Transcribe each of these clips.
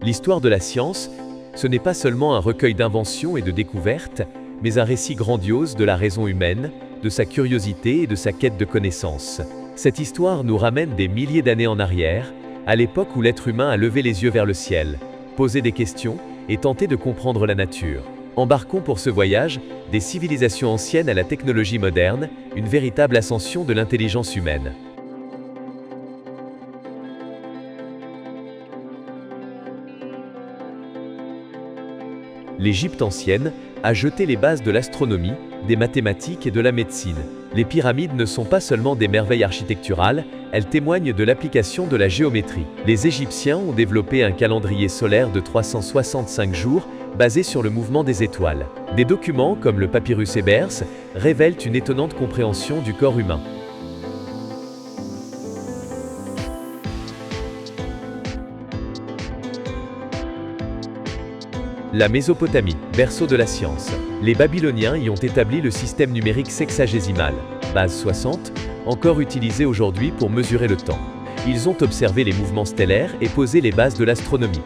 L'histoire de la science, ce n'est pas seulement un recueil d'inventions et de découvertes, mais un récit grandiose de la raison humaine, de sa curiosité et de sa quête de connaissances. Cette histoire nous ramène des milliers d'années en arrière, à l'époque où l'être humain a levé les yeux vers le ciel, posé des questions et tenté de comprendre la nature. Embarquons pour ce voyage, des civilisations anciennes à la technologie moderne, une véritable ascension de l'intelligence humaine. L'Égypte ancienne a jeté les bases de l'astronomie, des mathématiques et de la médecine. Les pyramides ne sont pas seulement des merveilles architecturales, elles témoignent de l'application de la géométrie. Les Égyptiens ont développé un calendrier solaire de 365 jours, basé sur le mouvement des étoiles. Des documents comme le papyrus Ebers révèlent une étonnante compréhension du corps humain. La Mésopotamie, berceau de la science. Les Babyloniens y ont établi le système numérique sexagésimal, base 60, encore utilisé aujourd'hui pour mesurer le temps. Ils ont observé les mouvements stellaires et posé les bases de l'astronomie.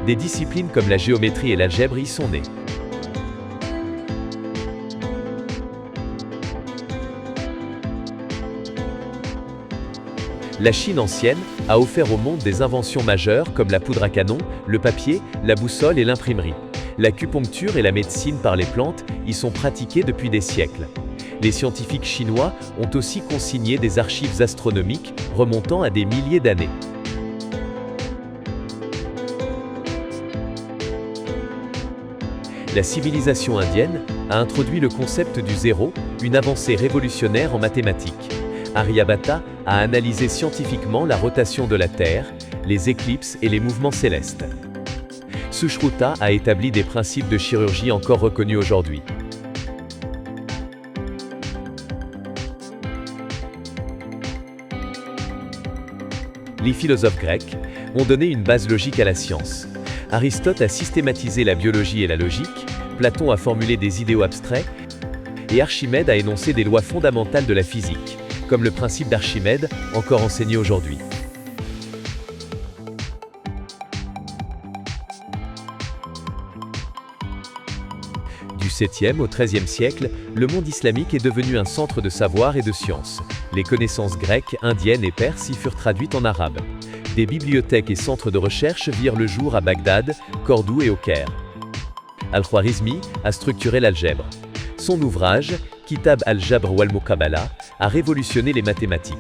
Des disciplines comme la géométrie et l'algèbre y sont nées. La Chine ancienne a offert au monde des inventions majeures comme la poudre à canon, le papier, la boussole et l'imprimerie. L'acupuncture et la médecine par les plantes y sont pratiquées depuis des siècles. Les scientifiques chinois ont aussi consigné des archives astronomiques remontant à des milliers d'années. La civilisation indienne a introduit le concept du zéro, une avancée révolutionnaire en mathématiques. Aryabhata a analysé scientifiquement la rotation de la Terre, les éclipses et les mouvements célestes. Sushruta a établi des principes de chirurgie encore reconnus aujourd'hui. Les philosophes grecs ont donné une base logique à la science. Aristote a systématisé la biologie et la logique, Platon a formulé des idéaux abstraits, et Archimède a énoncé des lois fondamentales de la physique, comme le principe d'Archimède, encore enseigné aujourd'hui. Du 7e au 13e siècle, le monde islamique est devenu un centre de savoir et de science. Les connaissances grecques, indiennes et perses y furent traduites en arabe. Des bibliothèques et centres de recherche virent le jour à Bagdad, Cordoue et au Caire. Al-Khwarizmi a structuré l'algèbre. Son ouvrage, Kitab al-Jabr wal-Muqabala, a révolutionné les mathématiques.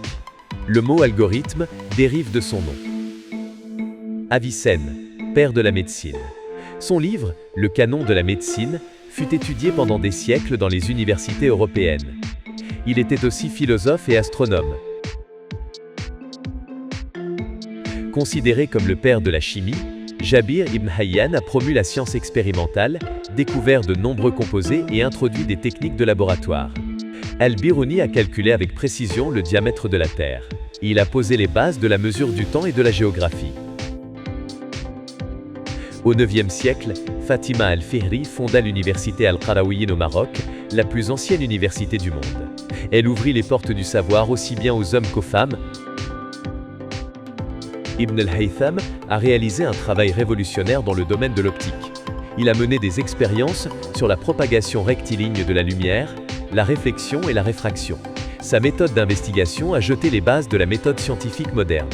Le mot algorithme dérive de son nom. Avicenne, père de la médecine. Son livre, Le canon de la médecine, fut étudié pendant des siècles dans les universités européennes. Il était aussi philosophe et astronome. Considéré comme le père de la chimie, Jabir ibn Hayyan a promu la science expérimentale, découvert de nombreux composés et introduit des techniques de laboratoire. Al-Biruni a calculé avec précision le diamètre de la Terre. Il a posé les bases de la mesure du temps et de la géographie. Au IXe siècle, Fatima al-Fihri fonda l'université Al-Qarawiyyin au Maroc, la plus ancienne université du monde. Elle ouvrit les portes du savoir aussi bien aux hommes qu'aux femmes. Ibn al-Haytham a réalisé un travail révolutionnaire dans le domaine de l'optique. Il a mené des expériences sur la propagation rectiligne de la lumière, la réflexion et la réfraction. Sa méthode d'investigation a jeté les bases de la méthode scientifique moderne.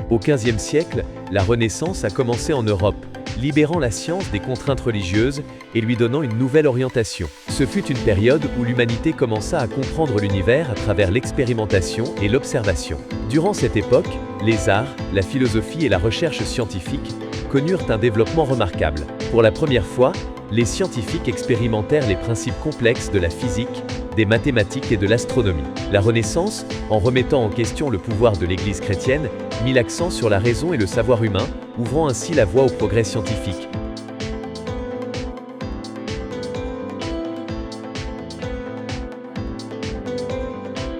Au XVe siècle, la Renaissance a commencé en Europe, libérant la science des contraintes religieuses et lui donnant une nouvelle orientation. Ce fut une période où l'humanité commença à comprendre l'univers à travers l'expérimentation et l'observation. Durant cette époque, les arts, la philosophie et la recherche scientifique connurent un développement remarquable. Pour la première fois, les scientifiques expérimentèrent les principes complexes de la physique, des mathématiques et de l'astronomie. La Renaissance, en remettant en question le pouvoir de l'Église chrétienne, mit l'accent sur la raison et le savoir humain, ouvrant ainsi la voie au progrès scientifique.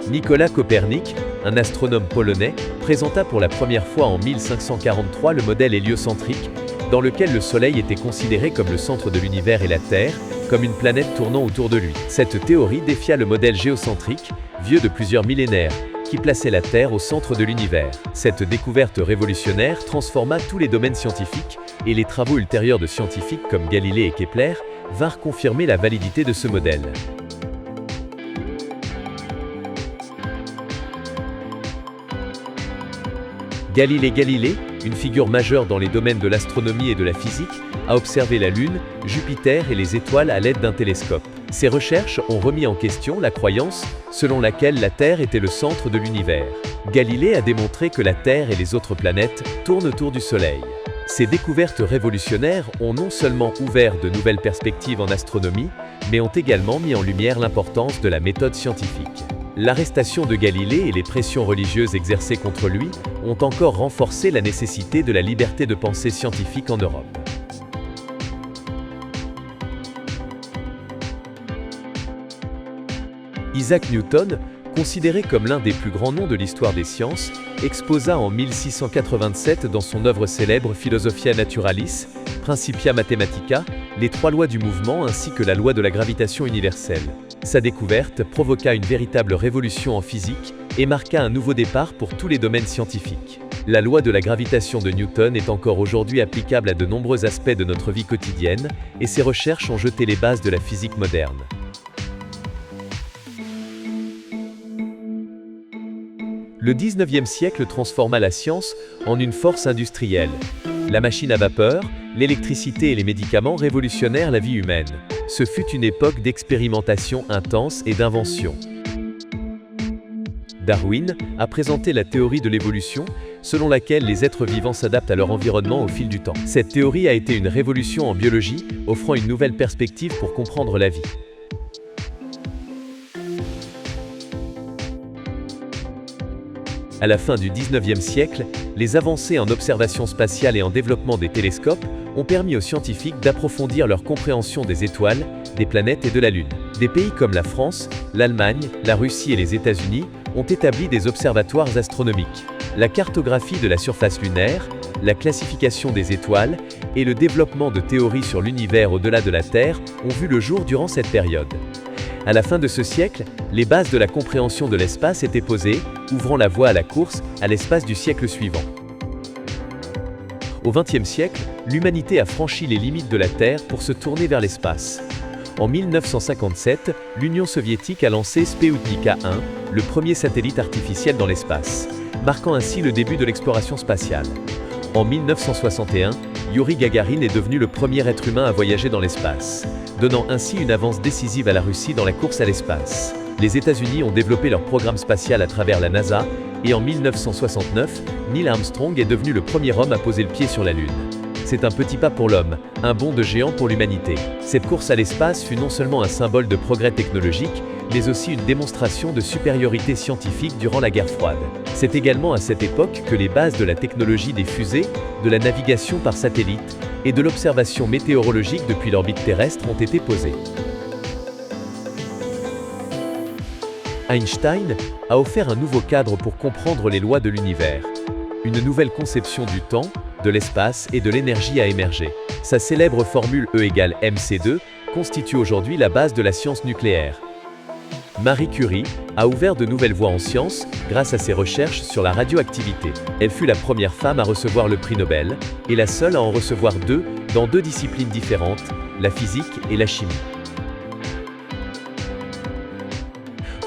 Nicolas Copernic, un astronome polonais, présenta pour la première fois en 1543 le modèle héliocentrique, dans lequel le Soleil était considéré comme le centre de l'univers et la Terre, comme une planète tournant autour de lui. Cette théorie défia le modèle géocentrique, vieux de plusieurs millénaires, qui plaçait la Terre au centre de l'univers. Cette découverte révolutionnaire transforma tous les domaines scientifiques, et les travaux ultérieurs de scientifiques comme Galilée et Kepler vinrent confirmer la validité de ce modèle. Galilée Galilée, une figure majeure dans les domaines de l'astronomie et de la physique, a observé la Lune, Jupiter et les étoiles à l'aide d'un télescope. Ces recherches ont remis en question la croyance selon laquelle la Terre était le centre de l'univers. Galilée a démontré que la Terre et les autres planètes tournent autour du Soleil. Ces découvertes révolutionnaires ont non seulement ouvert de nouvelles perspectives en astronomie, mais ont également mis en lumière l'importance de la méthode scientifique. L'arrestation de Galilée et les pressions religieuses exercées contre lui ont encore renforcé la nécessité de la liberté de pensée scientifique en Europe. Isaac Newton, considéré comme l'un des plus grands noms de l'histoire des sciences, exposa en 1687 dans son œuvre célèbre Philosophia Naturalis, Principia Mathematica, les 3 lois du mouvement ainsi que la loi de la gravitation universelle. Sa découverte provoqua une véritable révolution en physique et marqua un nouveau départ pour tous les domaines scientifiques. La loi de la gravitation de Newton est encore aujourd'hui applicable à de nombreux aspects de notre vie quotidienne, et ses recherches ont jeté les bases de la physique moderne. Le 19e siècle transforma la science en une force industrielle. La machine à vapeur, l'électricité et les médicaments révolutionnèrent la vie humaine. Ce fut une époque d'expérimentation intense et d'invention. Darwin a présenté la théorie de l'évolution, selon laquelle les êtres vivants s'adaptent à leur environnement au fil du temps. Cette théorie a été une révolution en biologie, offrant une nouvelle perspective pour comprendre la vie. À la fin du 19e siècle, les avancées en observation spatiale et en développement des télescopes ont permis aux scientifiques d'approfondir leur compréhension des étoiles, des planètes et de la Lune. Des pays comme la France, l'Allemagne, la Russie et les États-Unis ont établi des observatoires astronomiques. La cartographie de la surface lunaire, la classification des étoiles et le développement de théories sur l'univers au-delà de la Terre ont vu le jour durant cette période. À la fin de ce siècle, les bases de la compréhension de l'espace étaient posées, ouvrant la voie à la course à l'espace du siècle suivant. Au XXe siècle, l'humanité a franchi les limites de la Terre pour se tourner vers l'espace. En 1957, l'Union soviétique a lancé Sputnik 1, le premier satellite artificiel dans l'espace, marquant ainsi le début de l'exploration spatiale. En 1961, Youri Gagarin est devenu le premier être humain à voyager dans l'espace, donnant ainsi une avance décisive à la Russie dans la course à l'espace. Les États-Unis ont développé leur programme spatial à travers la NASA, et en 1969, Neil Armstrong est devenu le premier homme à poser le pied sur la Lune. C'est un petit pas pour l'homme, un bond de géant pour l'humanité. Cette course à l'espace fut non seulement un symbole de progrès technologique, mais aussi une démonstration de supériorité scientifique durant la guerre froide. C'est également à cette époque que les bases de la technologie des fusées, de la navigation par satellite et de l'observation météorologique depuis l'orbite terrestre ont été posées. Einstein a offert un nouveau cadre pour comprendre les lois de l'univers. Une nouvelle conception du temps, de l'espace et de l'énergie a émergé. Sa célèbre formule E = mc2 constitue aujourd'hui la base de la science nucléaire. Marie Curie a ouvert de nouvelles voies en sciences grâce à ses recherches sur la radioactivité. Elle fut la première femme à recevoir le prix Nobel et la seule à en recevoir 2 dans 2 disciplines différentes, la physique et la chimie.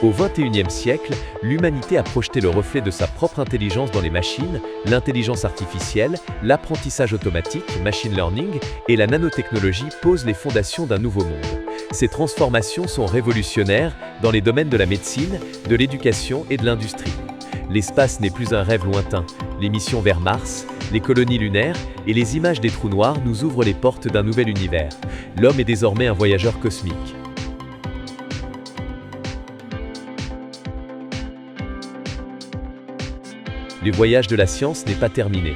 Au XXIe siècle, l'humanité a projeté le reflet de sa propre intelligence dans les machines, l'intelligence artificielle, l'apprentissage automatique, machine learning, et la nanotechnologie posent les fondations d'un nouveau monde. Ces transformations sont révolutionnaires dans les domaines de la médecine, de l'éducation et de l'industrie. L'espace n'est plus un rêve lointain. Les missions vers Mars, les colonies lunaires et les images des trous noirs nous ouvrent les portes d'un nouvel univers. L'homme est désormais un voyageur cosmique. Le voyage de la science n'est pas terminé.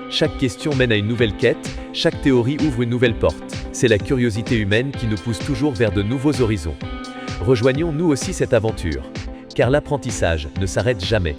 Chaque question mène à une nouvelle quête, chaque théorie ouvre une nouvelle porte. C'est la curiosité humaine qui nous pousse toujours vers de nouveaux horizons. Rejoignons nous aussi cette aventure, car l'apprentissage ne s'arrête jamais.